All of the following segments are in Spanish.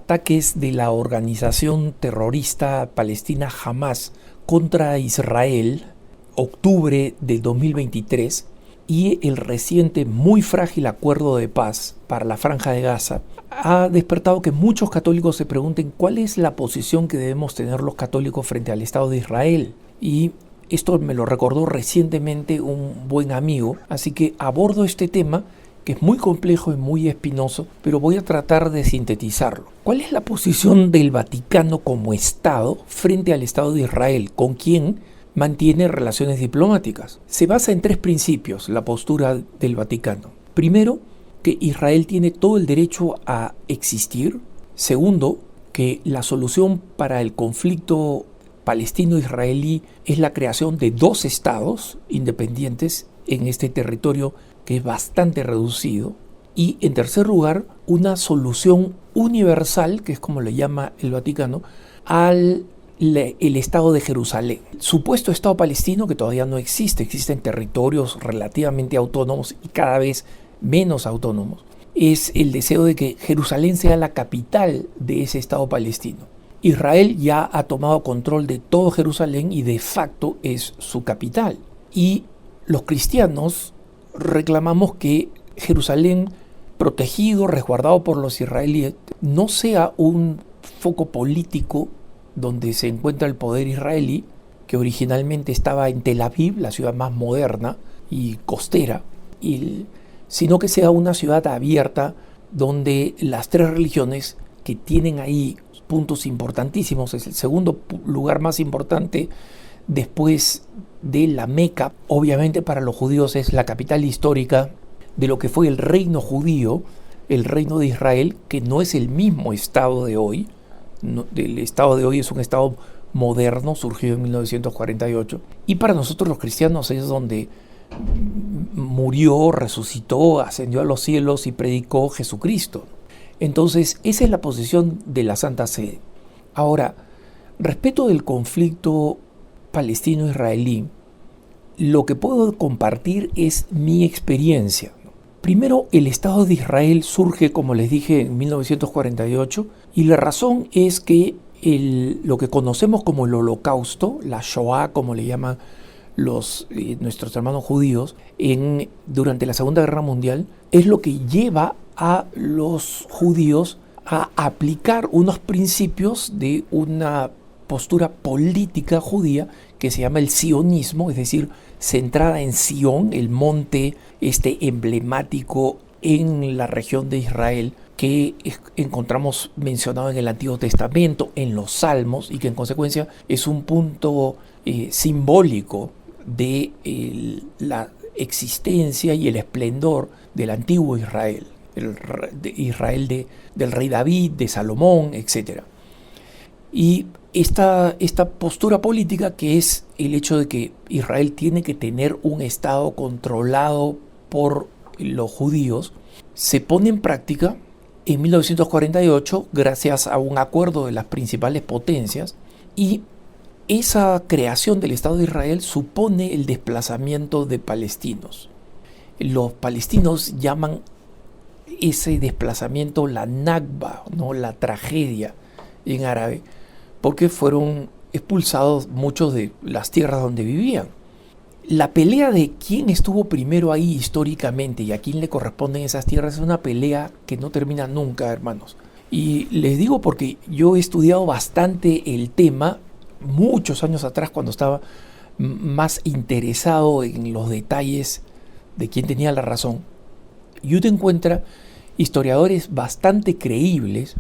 ataques de la organización terrorista palestina Hamas contra Israel, octubre de 2023, y el reciente muy frágil acuerdo de paz para la Franja de Gaza, ha despertado que muchos católicos se pregunten cuál es la posición que debemos tener los católicos frente al Estado de Israel. Y esto me lo recordó recientemente un buen amigo, así que abordo este tema que es muy complejo y muy espinoso, pero voy a tratar de sintetizarlo. ¿Cuál es la posición del Vaticano como Estado frente al Estado de Israel, con quien mantiene relaciones diplomáticas? Se basa en 3 principios la postura del Vaticano. Primero, que Israel tiene todo el derecho a existir. Segundo, que la solución para el conflicto palestino-israelí es la creación de 2 estados independientes en este territorio que es bastante reducido. Y en tercer lugar, una solución universal, que es como le llama el Vaticano, al el Estado de Jerusalén. El supuesto Estado palestino que todavía no existe, existen territorios relativamente autónomos y cada vez menos autónomos. Es el deseo de que Jerusalén sea la capital de ese Estado palestino. Israel ya ha tomado control de todo Jerusalén y de facto es su capital. Y los cristianos reclamamos que Jerusalén, protegido, resguardado por los israelíes, no sea un foco político donde se encuentra el poder israelí, que originalmente estaba en Tel Aviv, la ciudad más moderna y costera, sino que sea una ciudad abierta donde las 3 religiones que tienen ahí puntos importantísimos, es el segundo lugar más importante después de la Meca. Obviamente para los judíos es la capital histórica de lo que fue el reino judío, el reino de Israel, que no es el mismo Estado de hoy. El Estado de hoy es un Estado moderno, surgido en 1948, y para nosotros los cristianos es donde murió, resucitó, ascendió a los cielos y predicó Jesucristo. Entonces, esa es la posición de la Santa Sede. Ahora, respecto del conflicto palestino-israelí, lo que puedo compartir es mi experiencia. Primero, el Estado de Israel surge, como les dije, en 1948, y la razón es que lo que conocemos como el Holocausto, la Shoah, como le llaman nuestros hermanos judíos, durante la Segunda Guerra Mundial, es lo que lleva a los judíos a aplicar unos principios de una postura política judía que se llama el sionismo, es decir, centrada en Sion, el monte emblemático en la región de Israel que encontramos mencionado en el Antiguo Testamento, en los Salmos, y que en consecuencia es un punto simbólico de la existencia y el esplendor del antiguo Israel, del rey David, de Salomón, etc. Y esta postura política, que es el hecho de que Israel tiene que tener un Estado controlado por los judíos, se pone en práctica en 1948 gracias a un acuerdo de las principales potencias, y esa creación del Estado de Israel supone el desplazamiento de palestinos. Los palestinos llaman ese desplazamiento la Nakba, ¿no? La tragedia en árabe, porque fueron expulsados muchos de las tierras donde vivían. La pelea de quién estuvo primero ahí históricamente y a quién le corresponden esas tierras es una pelea que no termina nunca, hermanos. Y les digo porque yo he estudiado bastante el tema muchos años atrás, cuando estaba más interesado en los detalles de quién tenía la razón. Y uno encuentra historiadores bastante creíbles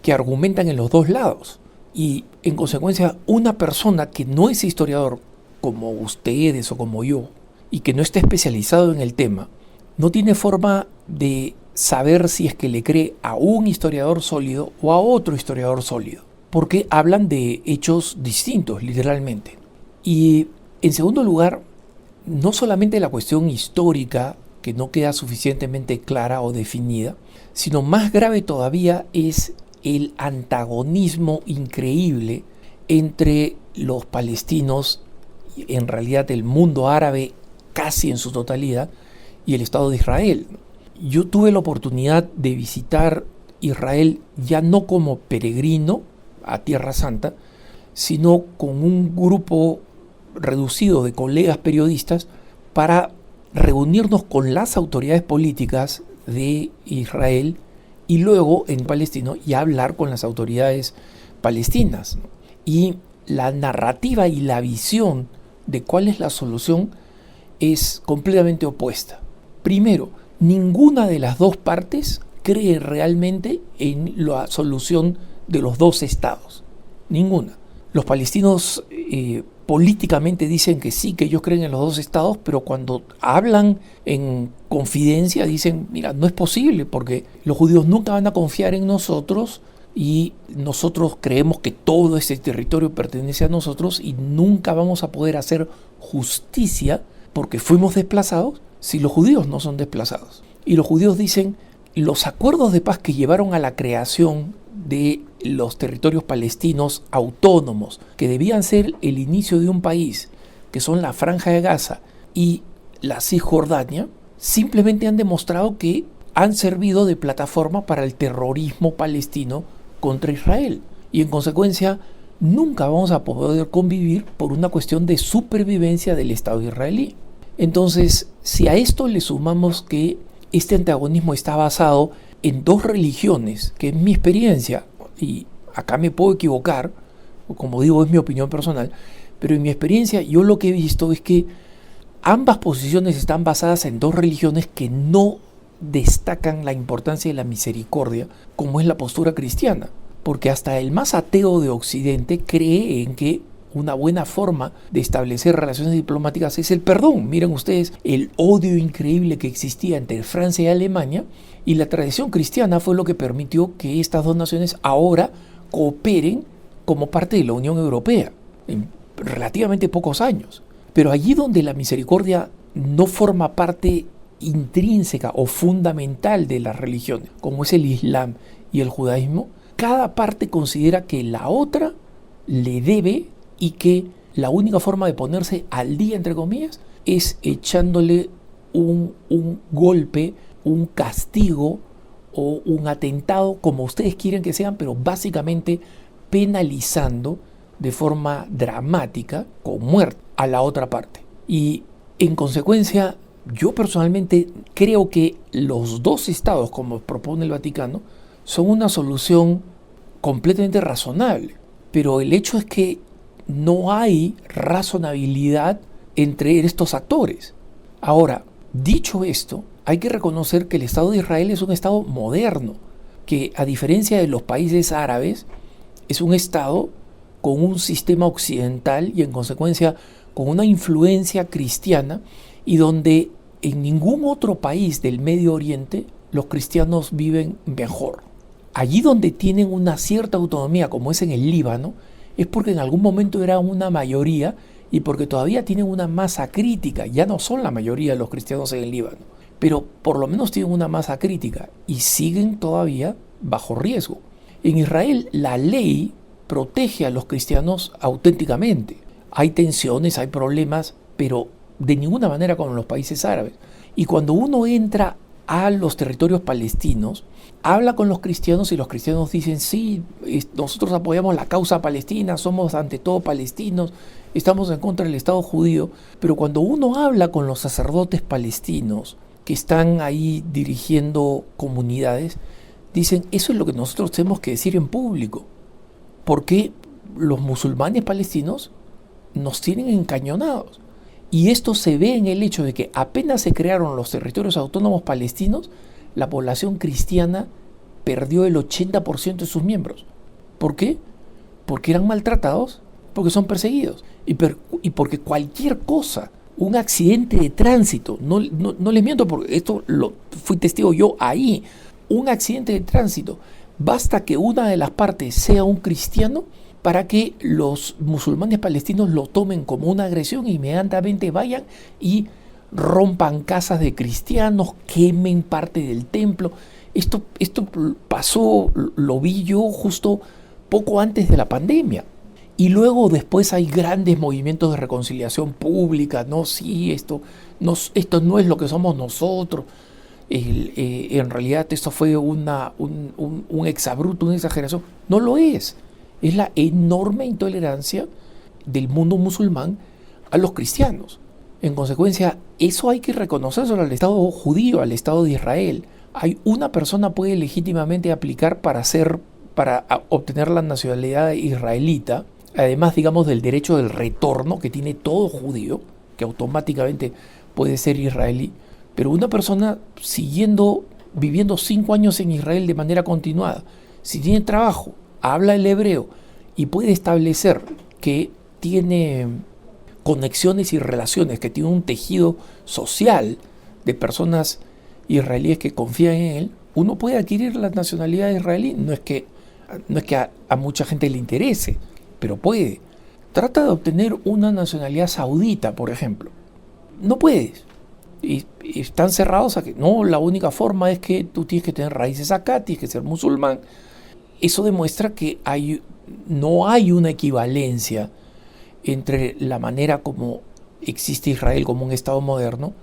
que argumentan en los 2 lados. Y en consecuencia, una persona que no es historiador, como ustedes o como yo, y que no está especializado en el tema, no tiene forma de saber si es que le cree a un historiador sólido o a otro historiador sólido, porque hablan de hechos distintos, literalmente. Y en segundo lugar, no solamente la cuestión histórica, que no queda suficientemente clara o definida, sino más grave todavía es el antagonismo increíble entre los palestinos, en realidad el mundo árabe casi en su totalidad, y el Estado de Israel. Yo tuve la oportunidad de visitar Israel ya no como peregrino a Tierra Santa, sino con un grupo reducido de colegas periodistas para reunirnos con las autoridades políticas de Israel y luego en Palestina y hablar con las autoridades palestinas. Y la narrativa y la visión de cuál es la solución es completamente opuesta. Primero, ninguna de las dos partes cree realmente en la solución de los dos estados. Ninguna. Los palestinos políticamente dicen que sí, que ellos creen en los dos estados, pero cuando hablan en confidencia dicen, mira, no es posible porque los judíos nunca van a confiar en nosotros y nosotros creemos que todo ese territorio pertenece a nosotros y nunca vamos a poder hacer justicia porque fuimos desplazados si los judíos no son desplazados. Y los judíos dicen, los acuerdos de paz que llevaron a la creación de los territorios palestinos autónomos, que debían ser el inicio de un país, que son la Franja de Gaza y la Cisjordania, simplemente han demostrado que han servido de plataforma para el terrorismo palestino contra Israel. Y en consecuencia, nunca vamos a poder convivir por una cuestión de supervivencia del Estado israelí. Entonces, si a esto le sumamos que este antagonismo está basado en dos religiones, que es mi experiencia, y acá me puedo equivocar, como digo, es mi opinión personal, pero en mi experiencia yo lo que he visto es que ambas posiciones están basadas en dos religiones que no destacan la importancia de la misericordia, como es la postura cristiana, porque hasta el más ateo de Occidente cree en que una buena forma de establecer relaciones diplomáticas es el perdón. Miren ustedes el odio increíble que existía entre Francia y Alemania, y la tradición cristiana fue lo que permitió que estas dos naciones ahora cooperen como parte de la Unión Europea en relativamente pocos años. Pero allí donde la misericordia no forma parte intrínseca o fundamental de las religiones, como es el Islam y el judaísmo, cada parte considera que la otra le debe y que la única forma de ponerse al día, entre comillas, es echándole un golpe, un castigo o un atentado, como ustedes quieren que sean, pero básicamente penalizando de forma dramática, con muerte, a la otra parte. Y en consecuencia, yo personalmente creo que los dos estados, como propone el Vaticano, son una solución completamente razonable. Pero el hecho es que no hay razonabilidad entre estos actores. Ahora, dicho esto, hay que reconocer que el Estado de Israel es un Estado moderno, que a diferencia de los países árabes, es un Estado con un sistema occidental y en consecuencia con una influencia cristiana, y donde en ningún otro país del Medio Oriente los cristianos viven mejor. Allí donde tienen una cierta autonomía, como es en el Líbano, es porque en algún momento era una mayoría y porque todavía tienen una masa crítica. Ya no son la mayoría de los cristianos en el Líbano, pero por lo menos tienen una masa crítica y siguen todavía bajo riesgo. En Israel la ley protege a los cristianos auténticamente. Hay tensiones, hay problemas, pero de ninguna manera como en los países árabes. Y cuando uno entra a los territorios palestinos, habla con los cristianos y los cristianos dicen, sí, nosotros apoyamos la causa palestina, somos ante todo palestinos, estamos en contra del Estado judío. Pero cuando uno habla con los sacerdotes palestinos que están ahí dirigiendo comunidades, dicen, eso es lo que nosotros tenemos que decir en público, porque los musulmanes palestinos nos tienen encañonados. Y esto se ve en el hecho de que apenas se crearon los territorios autónomos palestinos, la población cristiana perdió el 80% de sus miembros. ¿Por qué? Porque eran maltratados, porque son perseguidos. Y porque cualquier cosa, un accidente de tránsito, no les miento porque esto fui testigo yo ahí, un accidente de tránsito, basta que una de las partes sea un cristiano para que los musulmanes palestinos lo tomen como una agresión e inmediatamente vayan y rompan casas de cristianos, quemen parte del templo. Esto pasó, lo vi yo justo poco antes de la pandemia. Y luego después hay grandes movimientos de reconciliación pública, no, sí, esto no es lo que somos nosotros. en realidad esto fue un exabrupto, una exageración. No lo es. Es la enorme intolerancia del mundo musulmán a los cristianos. En consecuencia, eso hay que reconocerlo al Estado judío, al Estado de Israel. Una persona puede legítimamente aplicar para obtener la nacionalidad israelita, además, digamos, del derecho del retorno que tiene todo judío, que automáticamente puede ser israelí. Pero una persona viviendo 5 años en Israel de manera continuada, si tiene trabajo, habla el hebreo y puede establecer que tiene conexiones y relaciones, que tiene un tejido social de personas israelíes que confían en él, uno puede adquirir la nacionalidad israelí. No es que a mucha gente le interese, pero puede. Trata de obtener una nacionalidad saudita, por ejemplo. No puedes. Y están cerrados a que no, la única forma es que tú tienes que tener raíces acá, tienes que ser musulmán. Eso demuestra que no hay una equivalencia entre la manera como existe Israel como un Estado moderno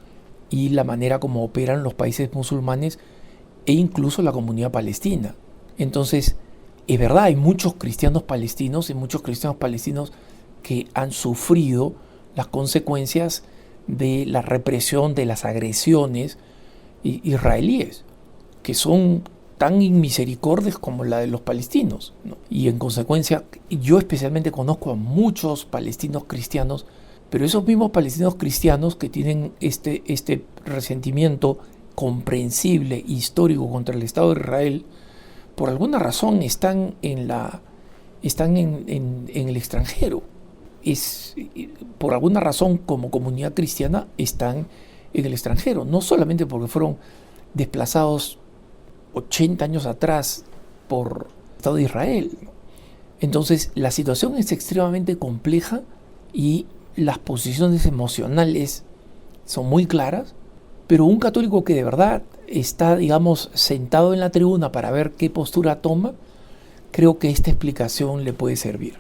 y la manera como operan los países musulmanes e incluso la comunidad palestina. Entonces, es verdad, hay muchos cristianos palestinos que han sufrido las consecuencias de la represión, de las agresiones israelíes, que son tan inmisericordias como la de los palestinos, ¿no? Y en consecuencia, yo especialmente conozco a muchos palestinos cristianos, pero esos mismos palestinos cristianos que tienen este resentimiento comprensible, histórico contra el Estado de Israel, por alguna razón están en el extranjero. Por alguna razón, como comunidad cristiana, están en el extranjero, no solamente porque fueron desplazados 80 años atrás por el Estado de Israel. Entonces, la situación es extremadamente compleja y las posiciones emocionales son muy claras, pero un católico que de verdad está, digamos, sentado en la tribuna para ver qué postura toma, creo que esta explicación le puede servir.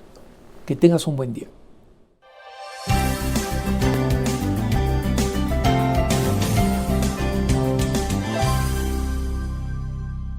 Que tengas un buen día.